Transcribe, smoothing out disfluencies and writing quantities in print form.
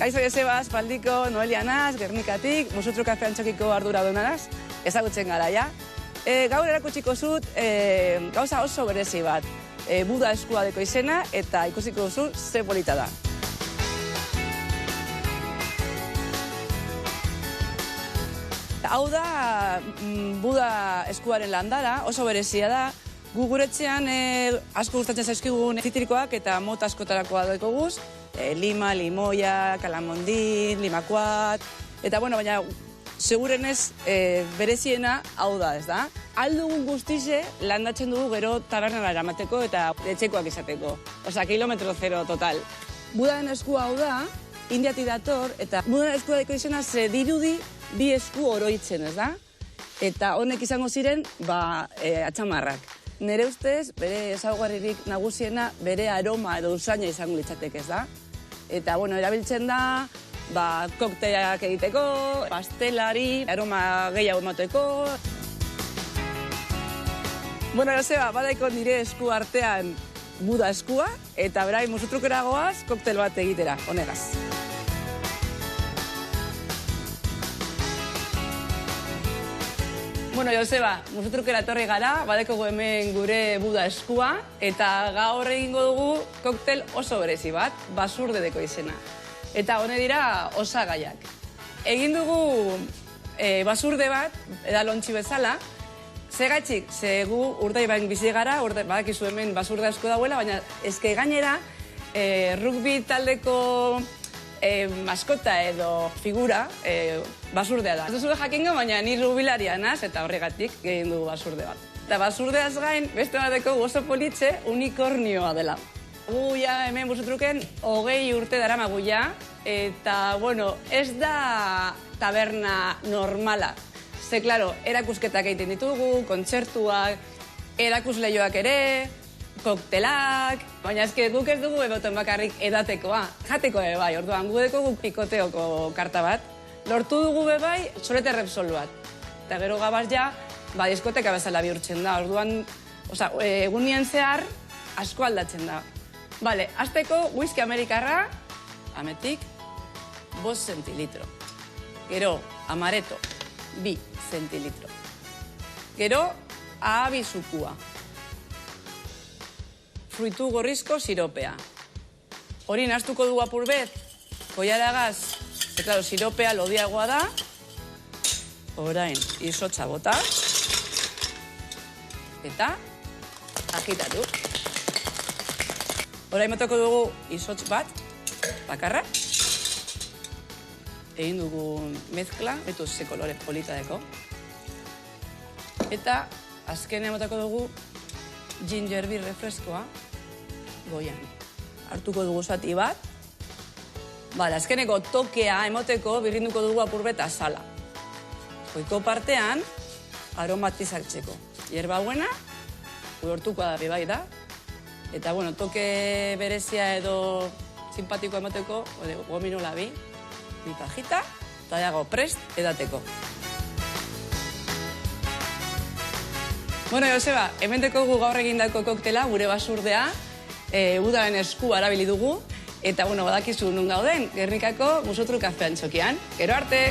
Kaixo Joseba, Aspaldiko, Noelia naz, Gernikatik, Musutru Kafe Antxokiko arduraduna naz, ezagutzen gara, ja. Gaur erakutsiko zut gauza oso berezi bat. Buda eskua deko izena eta ikusiko duzu ze polita da. Hau da Buda eskuaren landara, oso berezia da. Gu guretzean asko gustatzen zaizkigun zitrikoak eta mota askotarakoa daukaguz. Lima, limoia, kalamondin, limakuat. Eta, bueno, baina segurenez bereziena hau da, ez da? Aldugun guztize landatzen dugu gero tabernara eramateko eta etxekoak izateko. Osa, kilometro zero total. Budaren eskua hau da, Indiatik dator, eta Budaren eskua deko izena ze dirudi bi esku oroitzen, ez da? Eta honek izango ziren, atxamarrak. Nere ustez, bere ezaugarririk nagusiena, bere aroma edo usaina izango litzatek, ez da? Eta, bueno, erabiltzen da, kokteilak egiteko, pastelari, aroma gehiago emateko. Bueno, Joseba, badaiko nire esku artean Buda eskua, eta berai musutrukera goaz, koktel bat egitera, honegaz. Bueno, Joseba, musutrukera etorri gara, badeko hemen gure Buda eskua, eta gaur egingo dugu koktel oso berezi bat, basurde deko izena. Eta hone dira osagaiak. Egin dugu basurde bat, edalontxi bezala, zegatxik, ze gu Urdaibain bizi gara, badakizu hemen basurde asko dauela, baina ezke gainera rugby taldeko maskota edo figura basurdea da. Ez duzu jakingo, baina ni rugbilaria naz eta horregatik egin dugu basurde bat. Eta basurdeaz gain, beste bateko oso politxe unikornioa dela. Gu ja hemen Musutruken 20 urte daramagu ja, eta, bueno, ez da taberna normala. Ze, klaro, erakusketak egiten ditugu, kontzertuak, erakusleioak ere, koktelak, baina ezke guk ez dugu eboten bakarrik edatekoa, jateko bai, orduan gu dekogu pikoteoko karta bat, lortu dugu bai solete Repsol bat. Eta gero gabaz ja, diskoteka bezala bihurtzen da, orduan, egunien zehar asko aldatzen da. Bale, azteko whisky amerikarra, ametik, 5 zentilitro. Gero, amaretto, 2 zentilitro. Gero, ahabizukua. Fruitu gorrizko siropea. Hori nahaztuko dugu apurbet, koiaragaz, klaro, siropea lodiagoa da. Orain, izotza bota. Eta, agitatu. Orain motoko dugu izotz bat, bakarra. Egin dugu mezkla, betu ze kolore polita deko. Eta azkenean motako dugu ginger beer refreskoa goian. Hartuko dugu zati bat. Azkeneko tokea emoteko birrinduko dugu apurbet azala. Goiko partean aromatizartzeko. Hierba buena, hortukoa da bai da. Eta, bueno, toke berezia edo simpatikoa emoteko, gomino labi, bi pajita, eta dago prest edateko. Bueno, Joseba, hemen dekogu gaur egindako koktela, gure basurdea, Budaren esku arabili dugu, eta, bueno, badakizu nun gauden, Gernikako Musutru Kafe Antxokian. Gero arte!